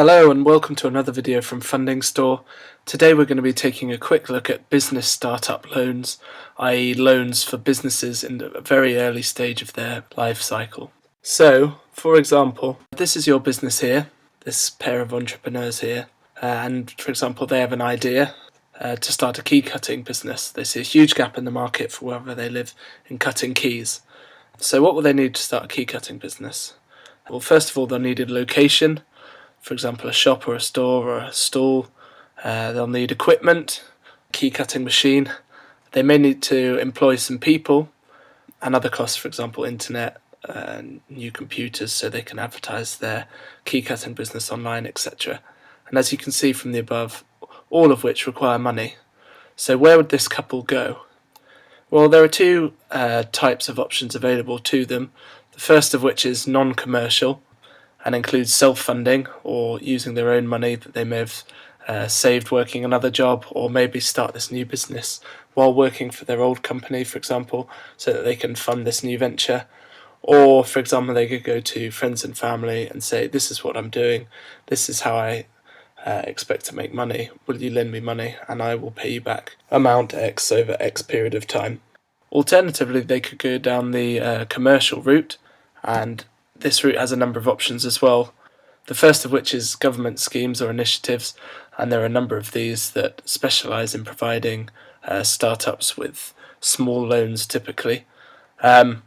Hello and welcome to another video from Funding Store. Today we're going to be taking a quick look at business startup loans, i.e. loans for businesses in a very early stage of their life cycle. So, for example, this is your business here, this pair of entrepreneurs here, and for example they have an idea to start a key cutting business. They see a huge gap in the market for wherever they live in cutting keys. So what will they need to start a key cutting business? Well, first of all they'll need a location. For example, a shop or a store or a stall. They'll need equipment, key cutting machine. They may need to employ some people and other costs, for example, internet, new computers so they can advertise their key cutting business online, etc. And as you can see from the above, all of which require money. So where would this couple go? Well, there are two types of options available to them. The first of which is non-commercial, and includes self-funding or using their own money that they may have saved working another job, or maybe start this new business while working for their old company, for example, so that they can fund this new venture. Or, for example, they could go to friends and family and say, this is what I'm doing, this is how I expect to make money, will you lend me money and I will pay you back amount X over X period of time. Alternatively, they could go down the commercial route, and this route has a number of options as well. The first of which is government schemes or initiatives, and there are a number of these that specialise in providing startups with small loans typically. There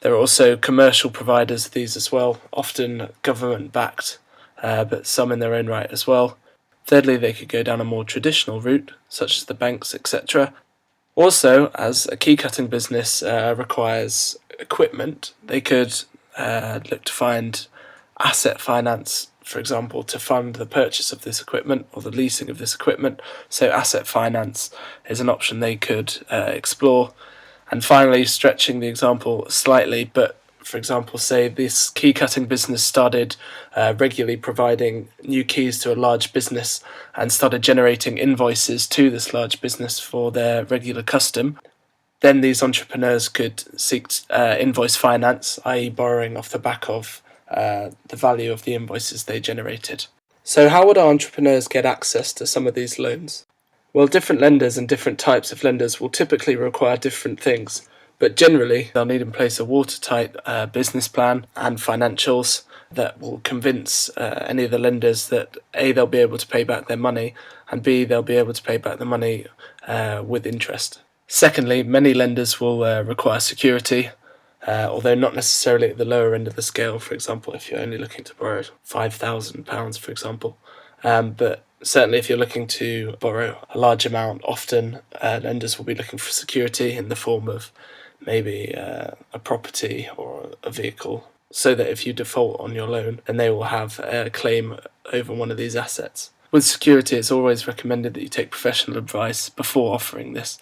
are also commercial providers of these as well, often government backed, but some in their own right as well. Thirdly, they could go down a more traditional route, such as the banks, etc. Also, as a key cutting business requires equipment, they could look to find asset finance, for example, to fund the purchase of this equipment or the leasing of this equipment. So asset finance is an option they could explore. And finally, stretching the example slightly, but for example, say this key cutting business started regularly providing new keys to a large business and started generating invoices to this large business for their regular custom. Then these entrepreneurs could seek invoice finance, i.e. borrowing off the back of the value of the invoices they generated. So how would our entrepreneurs get access to some of these loans? Well, different lenders and different types of lenders will typically require different things, but generally they'll need in place a watertight business plan and financials that will convince any of the lenders that A, they'll be able to pay back their money, and B, they'll be able to pay back the money with interest. Secondly, many lenders will require security, although not necessarily at the lower end of the scale. For example, if you're only looking to borrow £5,000, for example. But certainly if you're looking to borrow a large amount, often lenders will be looking for security in the form of maybe a property or a vehicle, so that if you default on your loan, then they will have a claim over one of these assets. With security, it's always recommended that you take professional advice before offering this,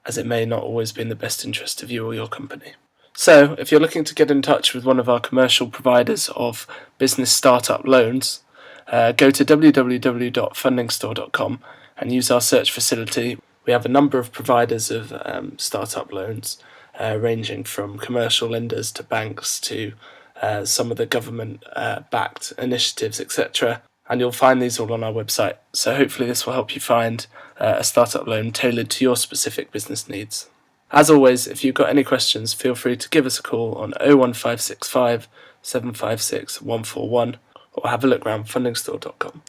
as it may not always be in the best interest of you or your company. So, if you're looking to get in touch with one of our commercial providers of business startup loans, go to www.fundingstore.com and use our search facility. We have a number of providers of startup loans, ranging from commercial lenders to banks to some of the government-backed initiatives, etc. And you'll find these all on our website. So hopefully this will help you find a startup loan tailored to your specific business needs. As always, if you've got any questions, feel free to give us a call on 01565 756 141 or have a look around fundingstore.com.